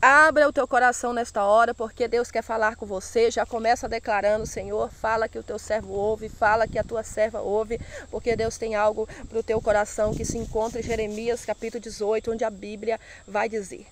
Abra o teu coração nesta hora, porque Deus quer falar com você. Já começa declarando: Senhor, fala que o teu servo ouve, fala que a tua serva ouve, porque Deus tem algo para o teu coração, que se encontra em Jeremias capítulo 18, onde a Bíblia vai dizer: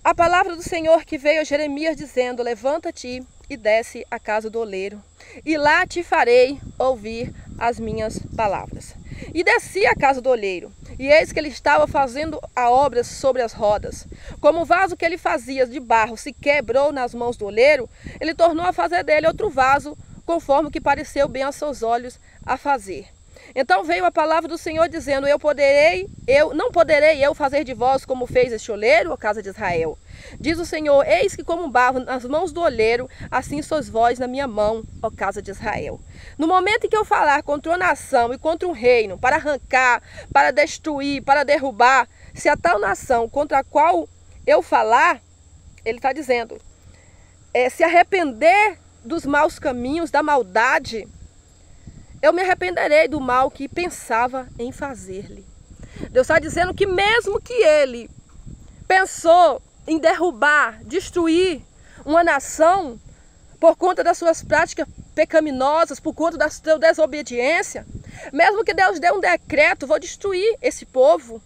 a palavra do Senhor que veio a Jeremias dizendo: levanta-te e desce à casa do oleiro, e lá te farei ouvir as minhas palavras. E desci à casa do oleiro, e eis que ele estava fazendo a obra sobre as rodas. Como o vaso que ele fazia de barro se quebrou nas mãos do oleiro, ele tornou a fazer dele outro vaso, conforme o que pareceu bem aos seus olhos a fazer. Então veio a palavra do Senhor dizendo: não poderei eu fazer de vós como fez este oleiro, ó casa de Israel. Diz o Senhor: eis que como barro nas mãos do oleiro, assim sois vós na minha mão, ó casa de Israel. No momento em que eu falar contra uma nação e contra um reino, para arrancar, para destruir, para derrubar, se a tal nação contra a qual eu falar, ele está dizendo, se arrepender dos maus caminhos, da maldade, eu me arrependerei do mal que pensava em fazer-lhe. Deus está dizendo que mesmo que ele pensou em derrubar, destruir uma nação por conta das suas práticas pecaminosas, por conta da sua desobediência, mesmo que Deus dê um decreto: vou destruir esse povo,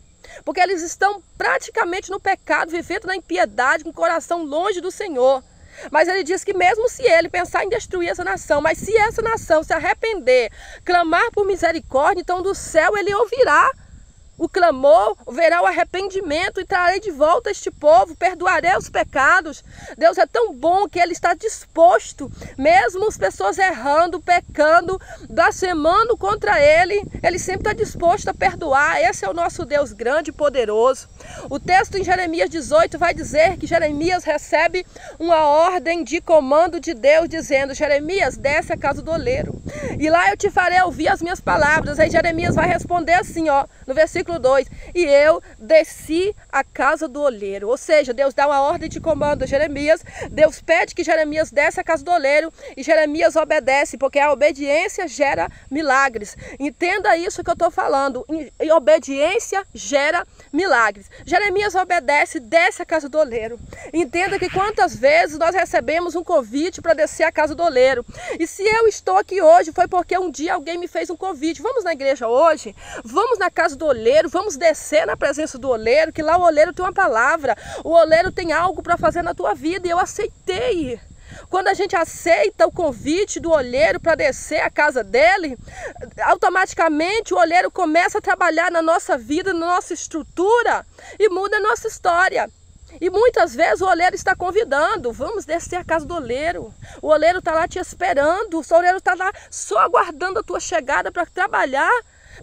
porque eles estão praticamente no pecado, vivendo na impiedade, com o coração longe do Senhor. Mas ele diz que mesmo se ele pensar em destruir essa nação, mas se essa nação se arrepender, clamar por misericórdia, então do céu ele ouvirá o clamor, verá o arrependimento e trarei de volta este povo, perdoarei os pecados. Deus é tão bom que ele está disposto, mesmo as pessoas errando, pecando, blasfemando contra ele, ele sempre está disposto a perdoar. Esse é o nosso Deus grande e poderoso. O texto em Jeremias 18 vai dizer que Jeremias recebe uma ordem de comando de Deus, dizendo: Jeremias, desce à casa do oleiro, e lá eu te farei ouvir as minhas palavras. Aí Jeremias vai responder assim, ó, no versículo 2: e eu desci à casa do oleiro. Ou seja, Deus dá uma ordem de comando a Jeremias, Deus pede que Jeremias desça à casa do oleiro, e Jeremias obedece, porque a obediência gera milagres. Entenda isso que eu estou falando, e obediência gera milagres. Jeremias obedece, desce à casa do oleiro. Entenda que quantas vezes nós recebemos um convite para descer à casa do oleiro, e se eu estou aqui hoje foi porque um dia alguém me fez um convite: vamos na igreja hoje, vamos na casa do oleiro, vamos descer na presença do oleiro, que lá o oleiro tem uma palavra, o oleiro tem algo para fazer na tua vida. E eu aceitei. Quando a gente aceita o convite do oleiro para descer à casa dele, automaticamente o oleiro começa a trabalhar na nossa vida, na nossa estrutura, e muda a nossa história. E muitas vezes o oleiro está convidando: vamos descer à casa do oleiro. O oleiro está lá te esperando, o oleiro está lá só aguardando a tua chegada para trabalhar,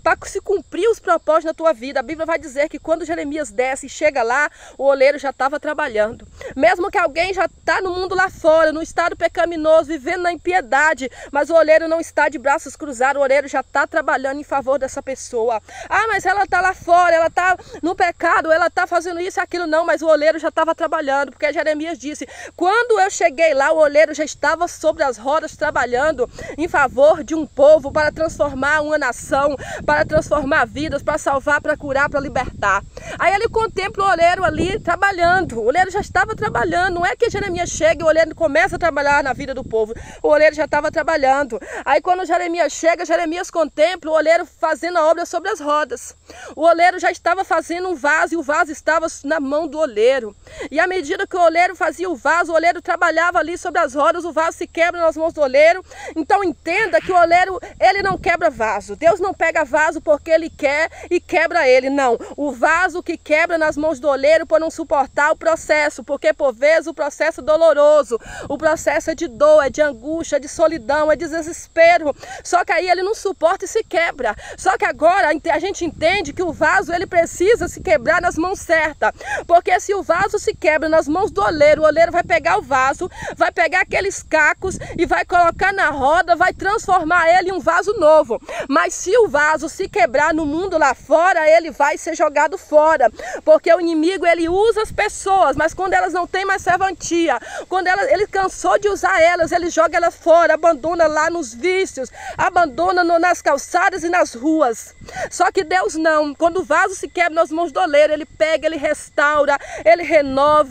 para se cumprir os propósitos na tua vida. A Bíblia vai dizer que quando Jeremias desce e chega lá, o oleiro já estava trabalhando. Mesmo que alguém já está no mundo lá fora, no estado pecaminoso, vivendo na impiedade, mas o oleiro não está de braços cruzados, o oleiro já está trabalhando em favor dessa pessoa. Ah, mas ela está lá fora, ela está no pecado, ela está fazendo isso e aquilo. Não, mas o oleiro já estava trabalhando, porque Jeremias disse: quando eu cheguei lá, o oleiro já estava sobre as rodas trabalhando em favor de um povo, para transformar uma nação, para transformar vidas, para salvar, para curar, para libertar. Aí ele contempla o oleiro ali trabalhando. O oleiro já estava trabalhando. Não é que Jeremias chega e o oleiro começa a trabalhar na vida do povo. O oleiro já estava trabalhando. Aí quando Jeremias chega, Jeremias contempla o oleiro fazendo a obra sobre as rodas. O oleiro já estava fazendo um vaso, e o vaso estava na mão do oleiro. E à medida que o oleiro fazia o oleiro trabalhava ali sobre as rodas, o vaso se quebra nas mãos do oleiro. Então entenda que o oleiro, ele não quebra vaso. Deus não pega vaso porque ele quer e quebra ele. Não, o vaso que quebra nas mãos do oleiro por não suportar o processo, porque por vezes o processo é doloroso, o processo é de dor, é de angústia, é de solidão, é de desespero. Só que aí ele não suporta e se quebra. Só que agora a gente entende que o vaso, ele precisa se quebrar nas mãos certas, porque se o vaso se quebra nas mãos do oleiro, o oleiro vai pegar o vaso, vai pegar aqueles cacos e vai colocar na roda, vai transformar ele em um vaso novo. Mas se o vaso se quebrar no mundo lá fora, ele vai ser jogado fora, porque o inimigo, ele usa as pessoas, mas quando elas não têm mais serventia, quando ele cansou de usar elas, ele joga elas fora, abandona lá nos vícios, abandona nas calçadas e nas ruas. Só que Deus não. Quando o vaso se quebra nas mãos do oleiro, ele pega, ele restaura, ele renova.